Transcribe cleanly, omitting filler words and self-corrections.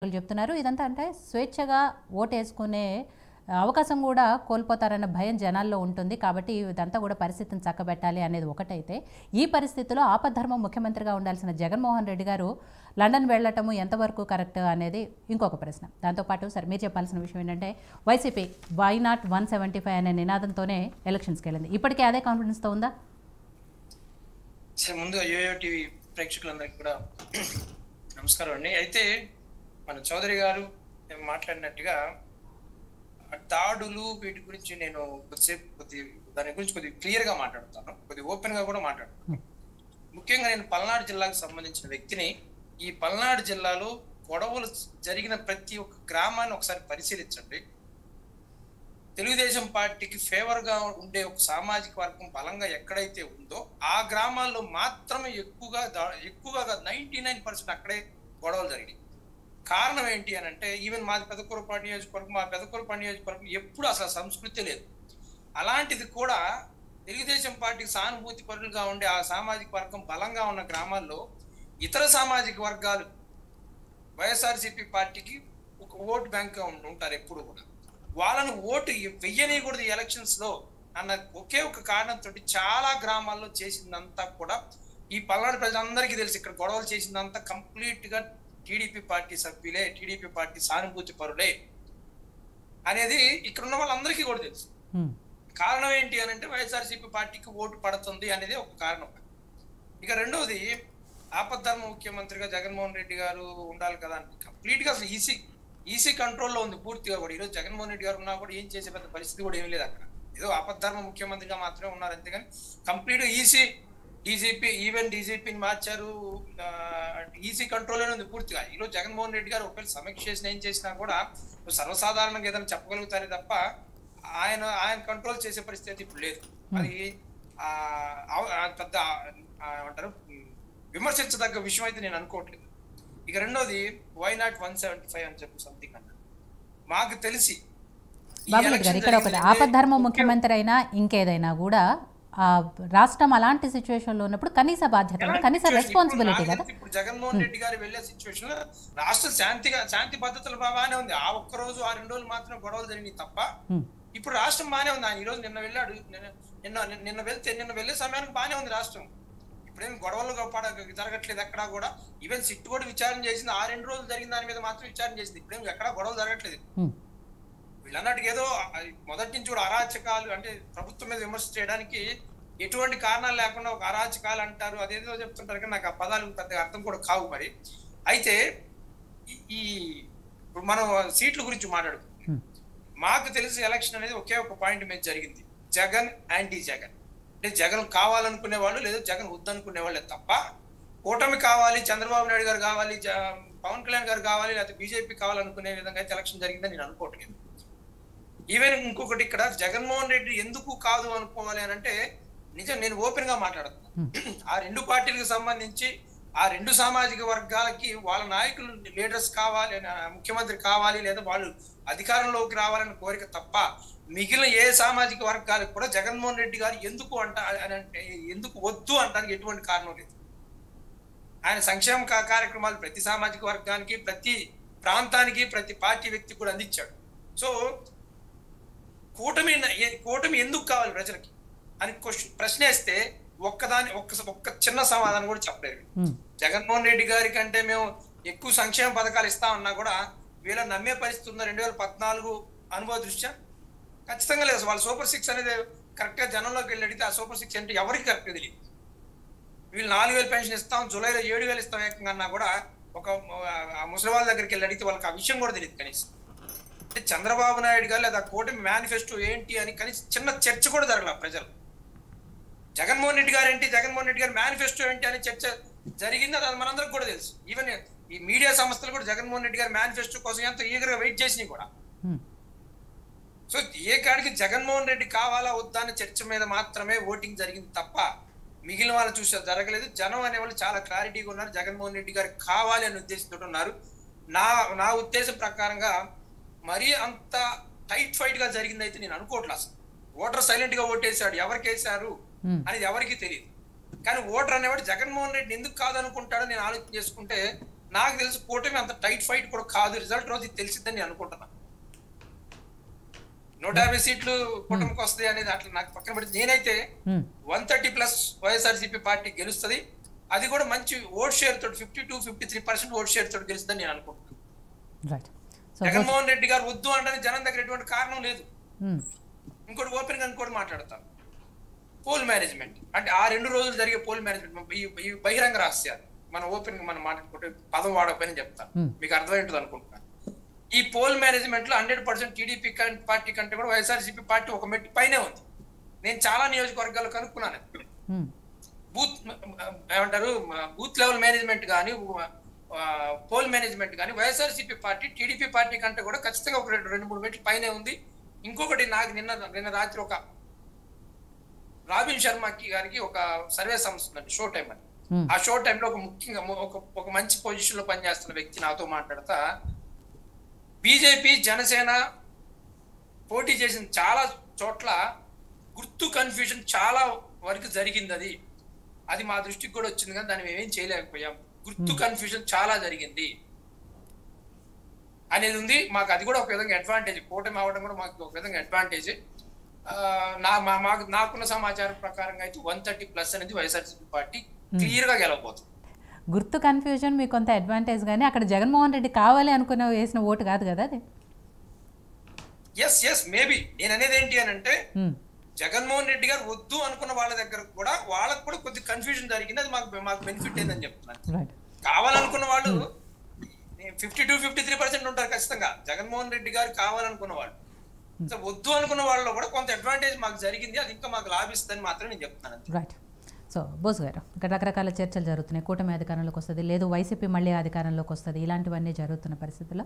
చెప్తున్నారు. ఇదంతా అంటే స్వేచ్ఛగా ఓటేసుకునే అవకాశం కూడా కోల్పోతారన్న భయం జనాల్లో ఉంటుంది. కాబట్టి ఇదంతా కూడా పరిస్థితిని చక్కబెట్టాలి అనేది ఒకటైతే, ఈ పరిస్థితిలో ఆపద్ధర్మం ముఖ్యమంత్రిగా ఉండాల్సిన జగన్మోహన్ రెడ్డి గారు లండన్ వెళ్ళటము ఎంతవరకు కరెక్ట్ అనేది ఇంకొక ప్రశ్న. దాంతోపాటు సరే మీరు చెప్పాల్సిన విషయం ఏంటంటే, వైసీపీ వై నాట్ 175 అనే నినాదంతోనే ఎలక్షన్స్కి వెళ్ళింది. ఇప్పటికే అదే కాన్ఫిడెన్స్తో ఉందా? ముందుగా యోయో టీవీ ప్రేక్షకులందరికీ కూడా నమస్కారం అండి. అయితే మన చౌదరి గారు మాట్లాడినట్టుగా దాడులు వీటి గురించి నేను దాని గురించి కొద్దిగా క్లియర్ గా మాట్లాడతాను, కొద్దిగా ఓపెన్ గా కూడా మాట్లాడతాను. ముఖ్యంగా నేను పల్నాడు జిల్లాకు సంబంధించిన వ్యక్తిని. ఈ పల్నాడు జిల్లాలో గొడవలు జరిగిన ప్రతి ఒక్క గ్రామాన్ని ఒకసారి పరిశీలించండి. తెలుగుదేశం పార్టీకి ఫేవర్ గా ఉండే ఒక సామాజిక వర్గం బలంగా ఎక్కడైతే ఉందో ఆ గ్రామాల్లో మాత్రమే ఎక్కువగా 99% అక్కడే గొడవలు జరిగాయి. కారణం ఏంటి అని అంటే, ఈవెన్ మాది పెదకూరపాడు నియోజకవర్గం, మా పెదకూరపాడు నియోజకవర్గం ఎప్పుడు అసలు సంస్కృతి లేదు. అలాంటిది కూడా తెలుగుదేశం పార్టీకి సానుభూతి పరులుగా ఉండే ఆ సామాజిక వర్గం బలంగా ఉన్న గ్రామాల్లో ఇతర సామాజిక వర్గాలు వైఎస్ఆర్సీపీ పార్టీకి ఒక ఓటు బ్యాంక్ గా ఉంటారు ఎప్పుడు కూడా. వాళ్ళను ఓటు వెయ్యనీయకూడదు ఎలక్షన్స్ లో అన్న ఒకే ఒక కారణంతో చాలా గ్రామాల్లో చేసిందంతా కూడా ఈ పల్నాడు ప్రజలందరికీ తెలుసు. ఇక్కడ గొడవలు చేసిందంతా కంప్లీట్ గా టీడీపీ పార్టీ సభ్యులే, టీడీపీ పార్టీ సానుభూతి పరులే అనేది ఇక్కడ ఉన్న వాళ్ళందరికీ కూడా తెలుసు. కారణం ఏంటి అని అంటే, వైఎస్ఆర్సీపీ పార్టీకి ఓటు పడుతుంది అనేది ఒక కారణం. ఇక రెండవది, ఆపద్ధర్మ ముఖ్యమంత్రిగా జగన్మోహన్ రెడ్డి గారు ఉండాలి కదా అంటే, కంప్లీట్ గా అసలు ఈసీ కంట్రోల్లో ఉంది పూర్తిగా కూడా. ఈరోజు జగన్మోహన్ రెడ్డి గారు ఉన్నా కూడా ఏం చేసే పెద్ద పరిస్థితి కూడా ఏమీ లేదు అక్కడ. ఏదో ఆపద్ధర్మ ముఖ్యమంత్రిగా మాత్రమే ఉన్నారు అంతేగాని కంప్లీట్ ఈసీ డీజీపీ, ఈవెన్ డీజీపీని మార్చారు. ఈసీ కంట్రోల్లోనే ఉంది పూర్తిగా. ఈరోజు జగన్మోహన్ రెడ్డి గారు ఒకవేళ సమీక్ష చేసిన ఏం చేసినా కూడా సర్వసాధారణంగా ఏదైనా చెప్పగలుగుతారే తప్ప ఆయన కంట్రోల్ చేసే పరిస్థితి ఇప్పుడు లేదు. అది పెద్ద ఏమంటారు విమర్శించదగ్గ విషయం అయితే నేను అనుకోవట్లేదు. ఇక రెండోది, వై నాట్ 175 అని చెప్పి సంథింగ్ అన్నారు. మాకు తెలిసి ఇక్కడ ఒకటి ఆపద్ధర్మ ముఖ్యమంత్రి అయినా ఇంకేదైనా కూడా రాష్ట్రం అలాంటి సిచ్యువేషన్ లో ఉన్నప్పుడు కనీస బాధ్యత, కనీస రెస్పాన్సిబిలిటీ కదా. ఇప్పుడు జగన్మోహన్ రెడ్డి గారు వెళ్లే సిచ్యువేషన్ లో రాష్ట్రం శాంతి పద్ధతులు బాగానే ఉంది. ఆ ఒక్క రోజు ఆ 2 రోజులు మాత్రం గొడవలు జరిగినాయి తప్ప ఇప్పుడు రాష్ట్రం బాగానే ఉంది. ఆయన ఈ రోజు నిన్న వెళ్ళాడు, నిన్న వెళ్లే సమయానికి బాగానే ఉంది రాష్ట్రం. ఇప్పుడేం గొడవలు జరగట్లేదు ఎక్కడా కూడా. ఈవెన్ సిట్ కూడా విచారణ చేసింది. ఆ 2 రోజులు జరిగిన దాని మీద మాత్రం విచారణ చేసింది. ఇప్పుడేం ఎక్కడా గొడవలు జరగట్లేదు. వీళ్ళన్నట్టుగా ఏదో మొదటి నుంచి కూడా అరాచకాలు అంటే ప్రభుత్వం మీద విమర్శ చేయడానికి ఎటువంటి కారణాలు లేకుండా ఒక అరాచకాలు అంటారు, అదేదో చెప్తుంటారు కానీ నాకు ఆ పదాలు పెద్దగా అర్థం కూడా కావు. మరి అయితే ఇప్పుడు మనం సీట్ల గురించి మాట్లాడుకుంటాం. మాకు తెలిసి ఎలక్షన్ అనేది ఒకే ఒక పాయింట్ మీద జరిగింది, జగన్ యాంటీ జగన్. అంటే జగన్ కావాలనుకునే వాళ్ళు లేదా జగన్ వద్దనుకునే వాళ్ళే తప్ప కూటమి కావాలి, చంద్రబాబు నాయుడు గారు కావాలి, పవన్ కళ్యాణ్ గారు కావాలి, లేకపోతే బీజేపీ కావాలనుకునే విధంగా అయితే ఎలక్షన్ జరిగిందని నేను అనుకోవట్లేదు. ఈవెన్ ఇంకొకటి, ఇక్కడ జగన్మోహన్ రెడ్డి ఎందుకు కాదు అనుకోవాలి అని అంటే, నిజం నేను ఓపెన్ గా మాట్లాడుతున్నాను. ఆ 2 పార్టీలకు సంబంధించి ఆ 2 సామాజిక వర్గాలకి వాళ్ళ నాయకులు లీడర్స్ కావాలి, ముఖ్యమంత్రి కావాలి, లేదా వాళ్ళు అధికారంలోకి రావాలని కోరిక తప్ప మిగిలిన ఏ సామాజిక వర్గాలకు కూడా జగన్మోహన్ రెడ్డి గారు ఎందుకు వద్దు అంటానికి ఎటువంటి కారణం లేదు. ఆయన సంక్షేమ కార్యక్రమాలు ప్రతి సామాజిక వర్గానికి, ప్రతి ప్రాంతానికి, ప్రతి పార్టీ వ్యక్తికి కూడా అందించాడు. సో కూటమి ఎందుకు కావాలి ప్రజలకి అని ప్రశ్న వేస్తే ఒక్క చిన్న సమాధానం కూడా చెప్పలేదు. జగన్మోహన్ రెడ్డి గారి కంటే మేము ఎక్కువ సంక్షేమ పథకాలు ఇస్తామన్నా కూడా వీళ్ళ నమ్మే పరిస్థితి ఉన్న 2014 అనుభవ దృష్ట్యా ఖచ్చితంగా లేదు. వాళ్ళ సూపర్ 6 అనేది కరెక్ట్ గా జనంలోకి వెళ్ళి అడిగితే ఆ సూపర్ 6 అంటే ఎవరికి కరెక్ట్ తెలియదు. వీళ్ళు 4000 పెన్షన్ ఇస్తాం, జూలైలో 7000 ఇస్తాం ఏకంగా అన్నా కూడా ఒక ముసలి వాళ్ళ దగ్గరికి వెళ్ళి అడిగితే వాళ్ళకి ఆ విషయం కూడా తెలియదు కనీసం. అంటే చంద్రబాబు నాయుడు గారు లేదా కూటమి మేనిఫెస్టో ఏంటి అని కనీసం చిన్న చర్చ కూడా జరగల ప్రజలు. జగన్మోహన్ రెడ్డి గారు ఏంటి, జగన్మోహన్ రెడ్డి గారి మేనిఫెస్టో ఏంటి అని చర్చ జరిగింది. అది మనందరికి కూడా తెలుసు. ఈవెన్ ఈ మీడియా సంస్థలు కూడా జగన్మోహన్ రెడ్డి గారి మేనిఫెస్టో కోసం ఎంతో ఈగర్గా వెయిట్ చేసినాయి కూడా. సో ఏ కాడికి జగన్మోహన్ రెడ్డి కావాలా వద్దా అనే చర్చ మీద మాత్రమే ఓటింగ్ జరిగింది తప్ప మిగిలిన వాళ్ళు చూసే జరగలేదు. జనం అనేవాళ్ళు చాలా క్లారిటీగా ఉన్నారు, జగన్మోహన్ రెడ్డి గారు కావాలి అనే ఉద్దేశంతో ఉన్నారు. నా ఉద్దేశం ప్రకారంగా మరీ అంత టైట్ ఫైట్ గా జరిగింది అయితే నేను అనుకోవట్లేదు. అసలు ఓటర్ సైలెంట్ గా ఓటేశాడు, ఎవరికి వేశారు అనేది ఎవరికి తెలియదు. కానీ ఓటర్ అనేవాడు జగన్మోహన్ రెడ్డిని ఎందుకు కాదనుకుంటాడో నేను ఆలోచన చేసుకుంటే నాకు తెలిసి కూటమి అంత టైట్ ఫైట్ కూడా కాదు, రిజల్ట్ రోజు తెలిసిద్దని నేను అనుకుంటున్నా. 150 సీట్లు కూటమికి వస్తాయి అనేది అట్లా నాకు పక్కన పెడితే నేనైతే 130+ వైఎస్ఆర్సీపీ పార్టీ గెలుస్తుంది. అది కూడా మంచి ఓట్ షేర్ తోటి 52-53% ఓట్ షేర్ తోటి గెలుస్తుందని నేను అనుకుంటున్నాను. జగన్మోహన్ రెడ్డి గారు వద్దు అంటే జనం దగ్గర ఎటువంటి కారణం లేదు. ఇంకోటి ఓపెన్ గా ఇంకోటి మాట్లాడతాను, పోల్ మేనేజ్మెంట్ అంటే ఆ 2 రోజులు జరిగే పోల్ మేనేజ్మెంట్ ఈ బహిరంగ రహస్యాలు మనం ఓపెన్ గా మనం మాట్లాడుకుంటే పదం వాడకపోయినా చెప్తాను, మీకు అర్థమైంటుంది అనుకుంటున్నాను. ఈ పోల్ మేనేజ్మెంట్ లో 100% టీడీపీ పార్టీ కంటే కూడా వైఎస్ఆర్సీపీ పార్టీ ఒక మెట్టు పైనే ఉంది. నేను చాలా నియోజకవర్గాలు కనుక్కున్నాను. బూత్ ఏమంటారు, బూత్ లెవెల్ మేనేజ్మెంట్ కానీ పోల్ మేనేజ్మెంట్ కానీ వైఎస్ఆర్సీపీ పార్టీ టీడీపీ పార్టీ కంటే కూడా ఖచ్చితంగా ఒక 2-3 మెట్లు పైనే ఉంది. ఇంకొకటి నాకు నిన్న రాత్రి ఒక రాబిన్ శర్మ గారికి ఒక సర్వే సంస్థ ఉందండి, షో టైం అని. ఆ షో టైంలో ఒక ముఖ్యంగా ఒక మంచి పొజిషన్ లో పనిచేస్తున్న వ్యక్తి నాతో మాట్లాడతా, బీజేపీ జనసేన పోటీ చేసిన చాలా చోట్ల గుర్తు కన్ఫ్యూజన్ చాలా వరకు జరిగింది. అది మా దృష్టికి కూడా వచ్చింది, కానీ దాన్ని మేమేం చేయలేకపోయాం. గుర్తు కన్ఫ్యూజన్ చాలా జరిగింది అనేది ఉంది. మాకు అది కూడా ఒక విధంగా అడ్వాంటేజ్, కూటమి అవడం కూడా మాకు ఒక విధంగా అడ్వాంటేజ్. నాకున్న సమాచారం ప్రకారంగా అయితే 130+ అనేది వైఎస్ఆర్సీపీ పార్టీ క్లియర్ గా గెలవబోతుంది. గుర్తు కన్ఫ్యూజన్ మీకు కొంత అడ్వాంటేజ్, కానీ అక్కడ జగన్మోహన్ రెడ్డి కావాలి అనుకున్న వేసిన ఓటు కాదు కదా అది. ఎస్ మేబీ నేను అనేది ఏంటి అని అంటే, జగన్మోహన్ రెడ్డి గారు వద్దు అనుకున్న వాళ్ళ దగ్గర కూడా వాళ్ళకు కూడా కొద్ది కన్ఫ్యూజన్ జరిగింది. అది మాకు బెనిఫిట్ ఏందని చెప్తున్నాను. కావాలనుకున్న వాళ్ళు 52-53% ఉంటారు ఖచ్చితంగా. జగన్మోహన్ రెడ్డి గారు కావాలనుకున్న వాళ్ళు, వద్దు అనుకున్న వాళ్ళలో కూడా కొంత అడ్వాంటేజ్ మాకు జరిగింది. అది ఇంకా మాకు లాభిస్తుందని మాత్రం నేను చెప్తున్నాను. రైట్. సో బోస్ గారు, ఇక్కడ రకరకాల చర్చలు జరుగుతున్నాయి. కూటమి అధికారంలోకి వస్తుంది, లేదు వైసీపీ మళ్ళీ అధికారంలోకి వస్తుంది, ఇలాంటివన్నీ జరుగుతున్న పరిస్థితుల్లో